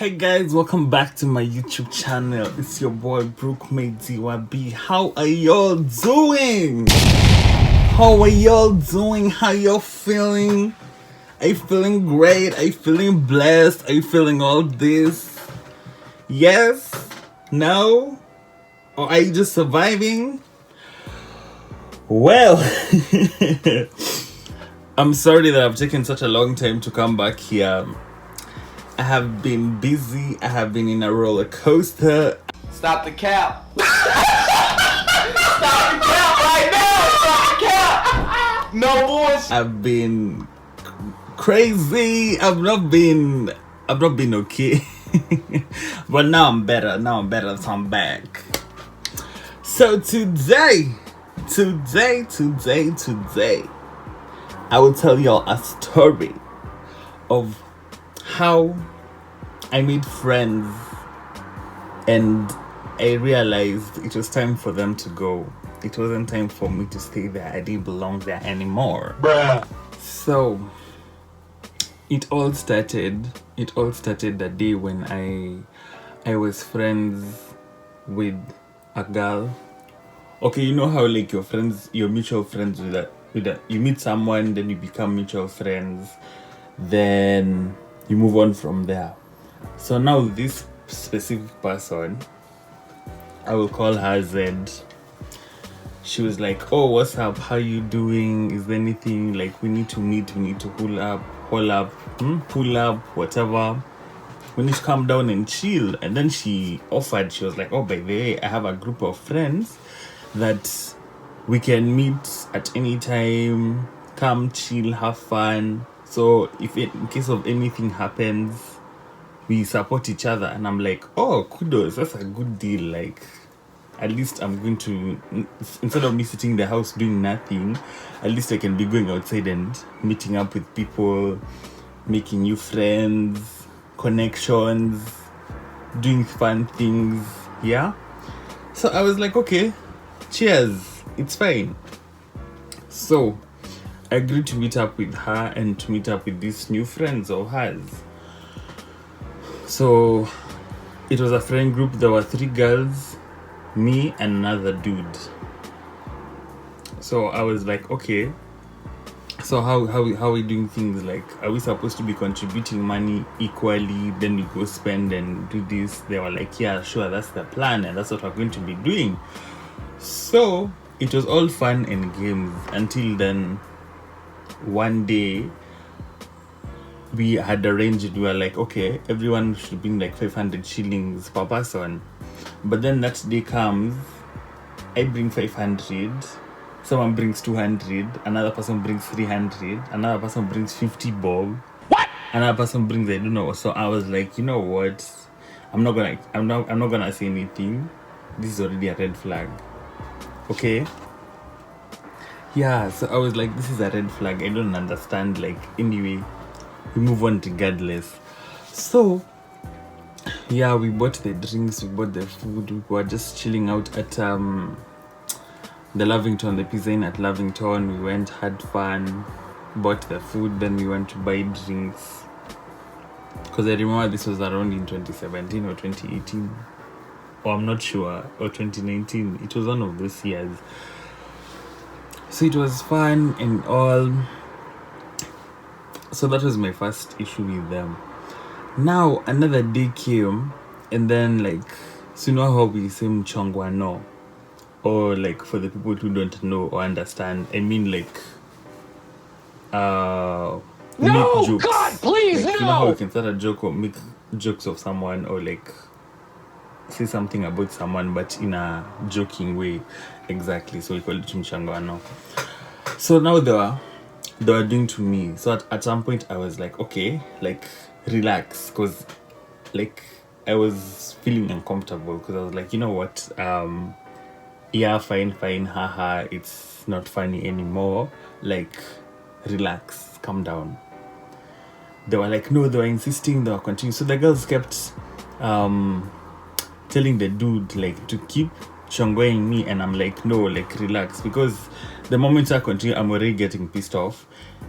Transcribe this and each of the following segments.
Hey guys, welcome back to my YouTube channel. It's your boy Brookmate DYB. How are y'all doing? How y'all feeling? Are you feeling great? Are you feeling blessed? Are you feeling all this? Yes? No? Or are you just surviving? Well, I'm sorry that I've taken such a long time to come back here. I have been busy. I have been in a roller coaster. Stop the cap. Stop the cap right now. Stop the cap. No bullshit. I've been crazy. I've not been okay. But now I'm better. So I'm back. So today, I will tell y'all a story of how I made friends and I realized it was time for them to go. It wasn't time for me to stay there. I didn't belong there anymore. Bruh. So it all started the day when I was friends with a girl. Okay, you know how like you're mutual friends with that you meet someone, then you become mutual friends, then you move on from there. So now this specific person, I will call her Z. She was like, oh, what's up? How you doing? Is there anything like we need to meet? We need to pull up, whatever. We need to come down and chill. And then she offered, she was like, oh, by the way, I have a group of friends that we can meet at any time, come chill, have fun. So if in case of anything happens, we support each other. And I'm like, oh, kudos, that's a good deal. Like, at least I'm going to, instead of me sitting in the house doing nothing, at least I can be going outside and meeting up with people, making new friends, connections, doing fun things. Yeah. So I was like, okay, cheers, it's fine. So I agreed to meet up with her and to meet up with these new friends of hers. So it was a friend group. There were 3 girls, me and another dude. So I was like, okay, so how are we doing things? Like, are we supposed to be contributing money equally? Then we go spend and do this. They were like, yeah, sure, that's the plan and that's what we're going to be doing. So it was all fun and games until then. One day we had arranged, we were like, okay, everyone should bring like 500 shillings per person. But then that day comes, I bring 500, someone brings 200, another person brings 300, another person brings 50 bob. What? Another person brings, I don't know. So I was like, you know what? I'm not gonna say anything. This is already a red flag. Okay? Yeah, so I was like, this is a red flag. I don't understand. Like, anyway, we move on regardless. So yeah, we bought the drinks, we bought the food, we were just chilling out at the Lavington, the Pizza Inn at Lavington. We went, had fun, bought the food, then we went to buy drinks. Because I remember this was around in 2017 or 2018. Or I'm not sure, or 2019. It was one of those years. So it was fun and all. So that was my first issue with them. Now another day came, and then like, so you know how we say mchongwa no, or like for the people who don't know or understand, I mean like No, make jokes. God, please, like, no. You know how you can start a joke or make jokes of someone, or like say something about someone but in a joking way. Exactly. So we call it mchongwa no. So now they were doing to me. So at some point I was like, okay, like, relax, because like I was feeling uncomfortable, because I was like, you know what, yeah, fine, haha, it's not funny anymore, like, relax, calm down. They were like, no, they were insisting, they were continuing. So the girls kept telling the dude like to keep chongoing me, and I'm like, no, like relax, because the moment I continue, I'm already getting pissed off,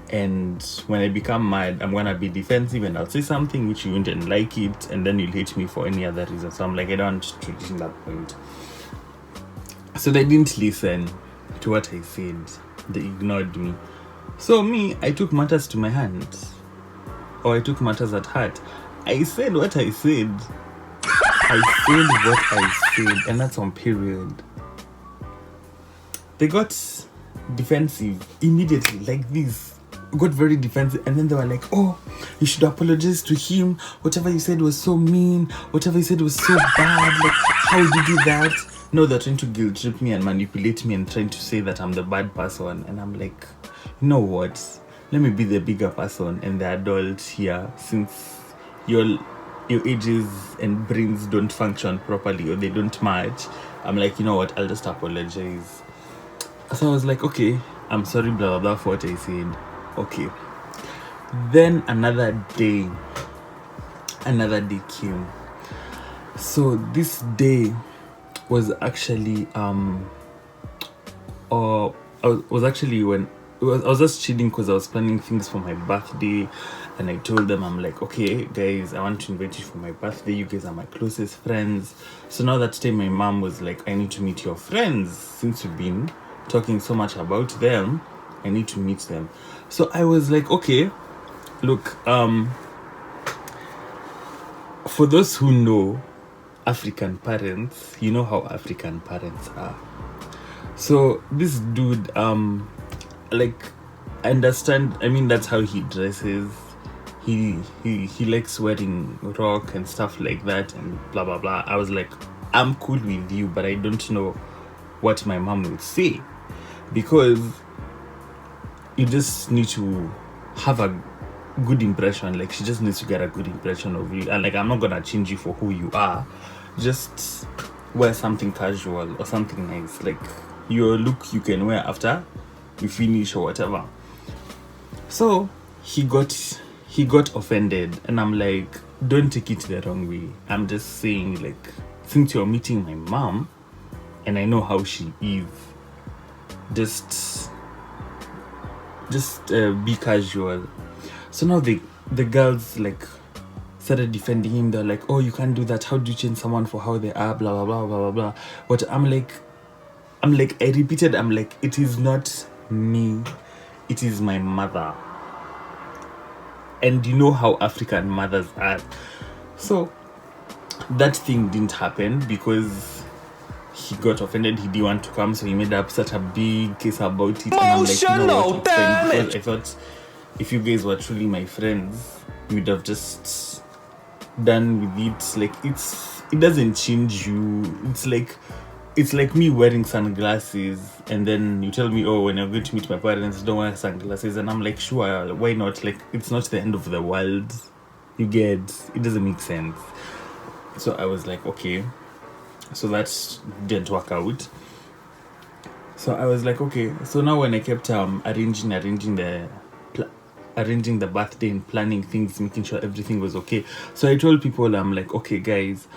and when I become mad, I'm gonna be defensive, and I'll say something which you wouldn't like it, and then you'll hate me for any other reason. So I'm like, I don't want to reach that point. So they didn't listen to what I said. They ignored me. So me, I took matters to my hands, or I took matters at heart. I said what I said. I said what I said, and that's on period. They got defensive immediately, like this. Got very defensive, and then they were like, oh, you should apologize to him. Whatever you said was so mean. Whatever you said was so bad. Like, how did you do that? No, they're trying to guilt trip me and manipulate me and trying to say that I'm the bad person. And I'm like, you know what? Let me be the bigger person and the adult here, since your ages and brains don't function properly, or they don't match. I'm like, you know what? I'll just apologize. So I was like, okay, I'm sorry, blah blah blah, for what I said. Okay. Then another day came. So this day was actually I was just chilling because I was planning things for my birthday, and I told them, I'm like, okay guys, I want to invite you for my birthday. You guys are my closest friends. So now that time my mom was like, I need to meet your friends, since you've been talking so much about them. I need to meet them. So I was like, okay, look, for those who know African parents, you know how African parents are. So this dude, like, I understand, I mean, that's how he dresses. He likes wearing rock and stuff like that, and blah blah blah. I was like, I'm cool with you, but I don't know what my mom would say, because you just need to have a good impression. Like, she just needs to get a good impression of you, and like, I'm not gonna change you for who you are. Just wear something casual or something nice, like your look you can wear after you finish or whatever. So he got offended, and I'm like, don't take it the wrong way. I'm just saying, like, since you're meeting my mom and I know how she is, just be casual. So now the girls like started defending him. They're like, oh, you can't do that. How do you change someone for how they are? Blah blah blah blah blah blah. But I'm like, I repeated, I'm like, it is not me, it is my mother. And you know how African mothers are. So that thing didn't happen because he got offended. He didn't want to come, so he made up such a big case about it. And I'm like, you know what, it's fine, because I thought if you guys were truly my friends, you would have just done with it. Like, it doesn't change you. It's like me wearing sunglasses, and then you tell me, oh, when you're going to meet my parents, don't wear sunglasses. And I'm like, sure, why not? Like, it's not the end of the world. You get, it doesn't make sense. So I was like, okay. So that didn't work out. So I was like, okay. So now when I kept arranging the birthday and planning things, making sure everything was okay. So I told people, I'm like, okay guys,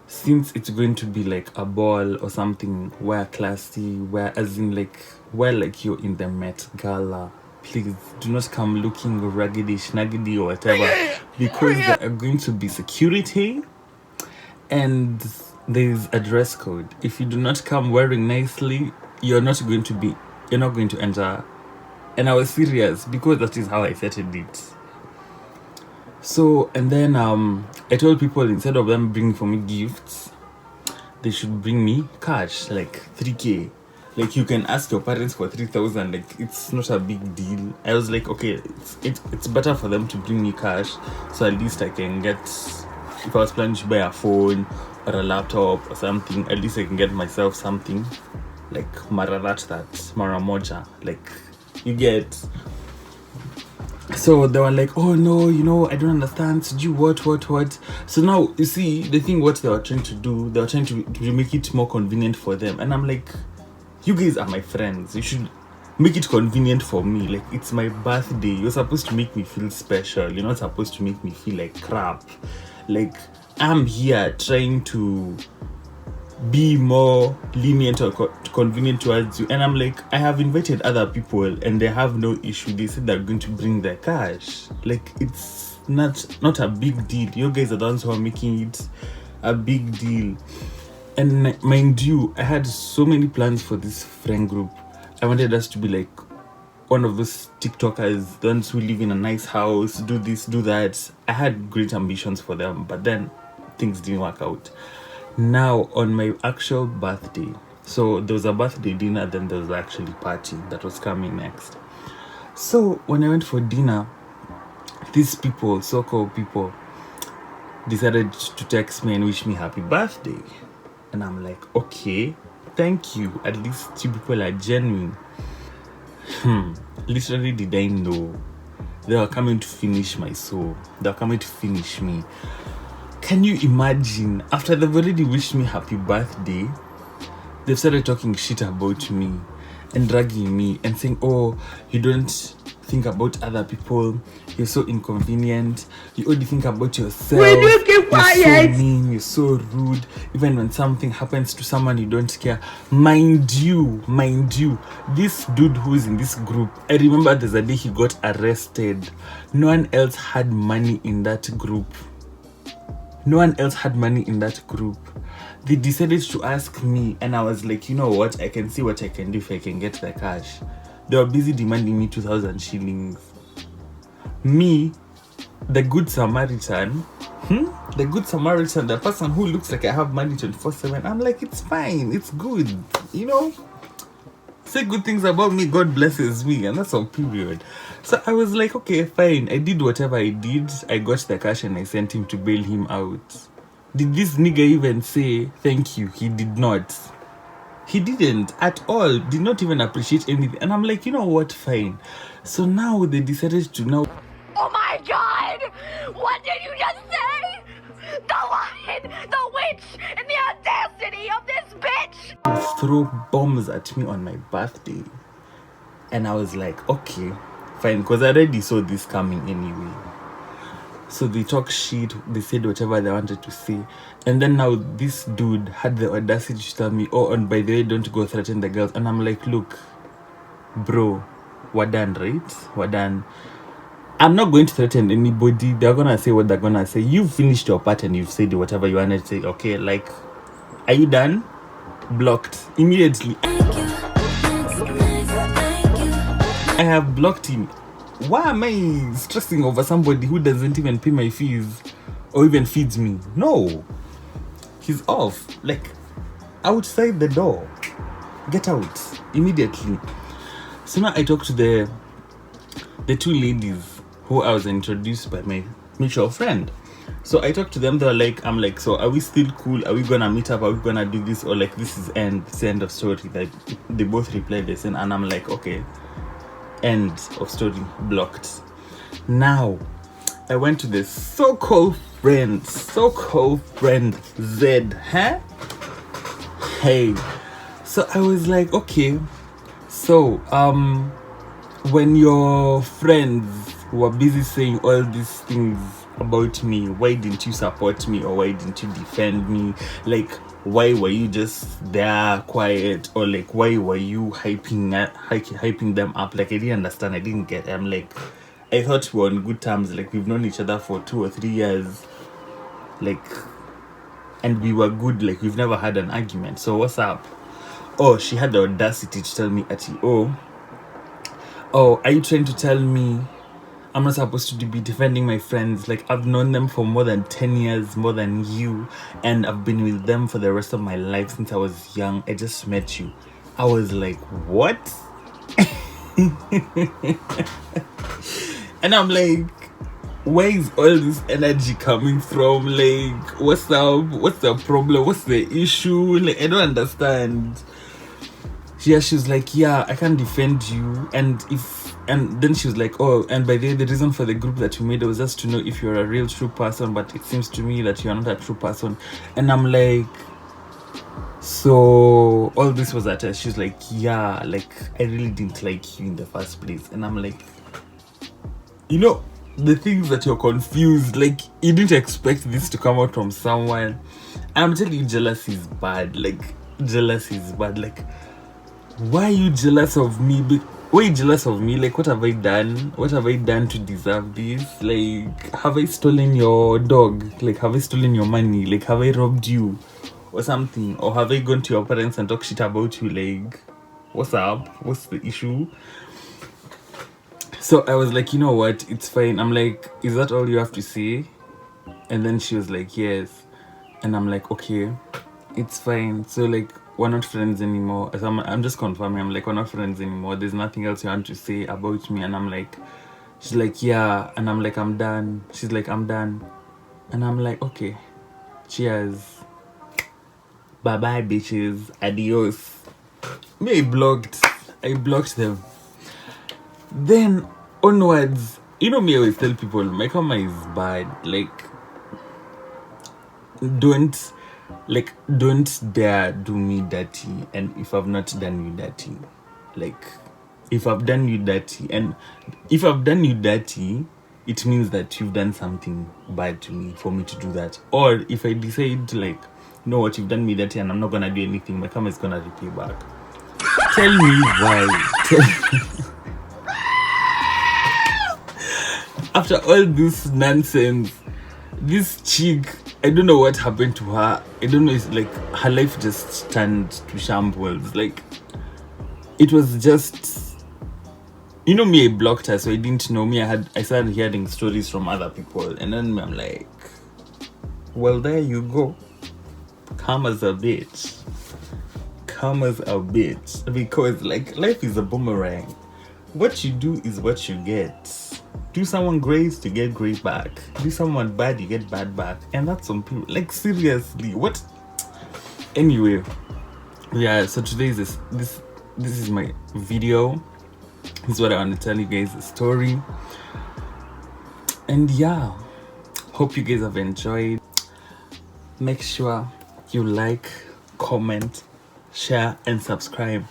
since it's going to be like a ball or something, wear classy, wear like you're in the Met Gala. Please do not come looking raggedy, schnaggedy or whatever, because there are going to be security and there's a dress code. If you do not come wearing nicely, you're not going to enter. And I was serious, because that is how I settled it. So, and then I told people, instead of them bringing for me gifts, they should bring me cash, like 3K. Like, you can ask your parents for 3,000. Like, it's not a big deal. I was like, okay, it's better for them to bring me cash, so at least I can get, if I was planning to buy a phone or a laptop or something, at least I can get myself something like mara moja, like, you get. So they were like, oh no, I don't understand. Did you what? So now, you see, the thing, what they were trying to do, they were trying to make it more convenient for them. And I'm like, you guys are my friends. You should make it convenient for me. Like, it's my birthday. You're supposed to make me feel special. You're not supposed to make me feel like crap. Like, I'm here trying to be more lenient or convenient towards you. And I'm like, I have invited other people and they have no issue. They said they're going to bring their cash. Like, it's not a big deal. You guys are the ones who are making it a big deal. And mind you, I had so many plans for this friend group. I wanted us to be like one of those TikTokers, the ones who live in a nice house, do this, do that. I had great ambitions for them, but then things didn't work out. Now, on my actual birthday, so there was a birthday dinner, then there was actually party that was coming next. So when I went for dinner, these people, so-called people, decided to text me and wish me happy birthday. And I'm like, okay, thank you. At least you people are genuine. Literally, did I know they were coming to finish my soul? They were coming to finish me. Can you imagine? After they've already wished me happy birthday, they've started talking shit about me and dragging me and saying, oh, you don't think about other people, you're so inconvenient, you only think about yourself, Will you keep quiet? You're so mean, you're so rude, even when something happens to someone you don't care. Mind you, this dude who's in this group, I remember there's a day he got arrested. No one else had money in that group. They decided to ask me, and I was like, you know what, I can see what I can do if I can get the cash. They were busy demanding me 2,000 shillings. Me, the good Samaritan, the person who looks like I have money 24/7, I'm like, it's fine, it's good, you know, say good things about me, God blesses me, and that's all, period. So I was like, okay, fine. I did whatever I did. I got the cash and I sent him to bail him out. Did this nigga even say thank you? He did not. He didn't at all. Did not even appreciate anything. And I'm like, you know what, fine. So now they decided to now. Oh my God! What did you just say? The lion, the witch, and the audacity of this bitch! Throw bombs at me on my birthday. And I was like, okay, fine, because I already saw this coming anyway. So they talk shit, they said whatever they wanted to say. And then now this dude had the audacity to tell me, oh, and by the way, don't go threaten the girls. And I'm like, look, bro, we're done, right? We're done. I'm not going to threaten anybody. They're gonna say what they're gonna say. You've finished your part and you've said whatever you wanted to say. Okay, like, are you done? Blocked immediately. I have blocked him. Why am I stressing over somebody who doesn't even pay my fees or even feeds me? No. He's off. Like, outside the door. Get out immediately. So now I talked to the two ladies who I was introduced by my mutual friend. So I talked to them. They're like, I'm like, so are we still cool? Are we gonna meet up? Are we gonna do this? Or like, this is end of story. Like, they both replied this, and I'm like, okay, end of story, blocked. Now I went to the so-called friend Z, huh? Hey, so I was like, okay, so when your friends were busy saying all these things about me, why didn't you support me, or why didn't you defend me? Like, why were you just there quiet, or like, why were you hyping them up? Like, I didn't understand. I didn't get it. I'm like, I thought we were on good terms. Like, we've known each other for 2 or 3 years, like, and we were good. Like, we've never had an argument. So what's up? Oh, she had the audacity to tell me, Ati, oh, are you trying to tell me I'm not supposed to be defending my friends? Like, I've known them for more than 10 years, more than you, and I've been with them for the rest of my life since I was young. I just met you. I was like, what? And I'm like, where is all this energy coming from? Like, what's up? What's the problem? What's the issue? Like, I don't understand. Yeah, she was like, yeah, I can't defend you. And then she was like, oh, and by the way, the reason for the group that you made was just to know if you're a real true person, but it seems to me that you're not a true person. And I'm like, so all this was at her. She's like, yeah, like, I really didn't like you in the first place. And I'm like, you know, the things that you're confused, like you didn't expect this to come out from someone. I'm telling you, jealousy is bad. Like jealousy is bad. Like, why are you jealous of me? Why are you jealous of me? Like, what have I done? What have I done to deserve this? Like, have I stolen your dog? Like, have I stolen your money? Like, have I robbed you or something? Or have I gone to your parents and talk shit about you? Like, what's up? What's the issue? So I was like, you know what? It's fine. I'm like, is that all you have to say? And then she was like, yes. And I'm like, okay, it's fine. So like, we're not friends anymore. So I'm just confirming. I'm like, we're not friends anymore. There's nothing else you want to say about me. And I'm like, she's like, yeah. And I'm like, I'm done. She's like, I'm done. And I'm like, okay, cheers. Bye-bye, bitches. Adios. Me, I blocked them. Then onwards, you know me, I always tell people my karma is bad. Like, don't dare do me dirty. And if I've not done you dirty, like, if I've done you dirty, and if I've done you dirty, it means that you've done something bad to me for me to do that. Or if I decide to, like, you know what, you've done me dirty and I'm not gonna do anything, my karma is gonna repay back. Tell me why. After all this nonsense, this chick, I don't know what happened to her. I don't know, it's like her life just turned to shambles. Like, it was just, you know me, I blocked her, so I didn't know me. I started hearing stories from other people, and then I'm like, well, there you go. Karma's a bitch. Karma's a bitch. Because, like, life is a boomerang. What you do is what you get. Do someone great to get great back. Do someone bad, you get bad back. And that's some people, like, seriously, what? Anyway, yeah, so today is this is my video. This is what I want to tell you guys, the story. And yeah, hope you guys have enjoyed. Make sure you like, comment, share, and subscribe.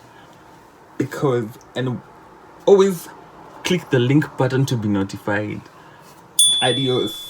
And always click the link button to be notified. Adios.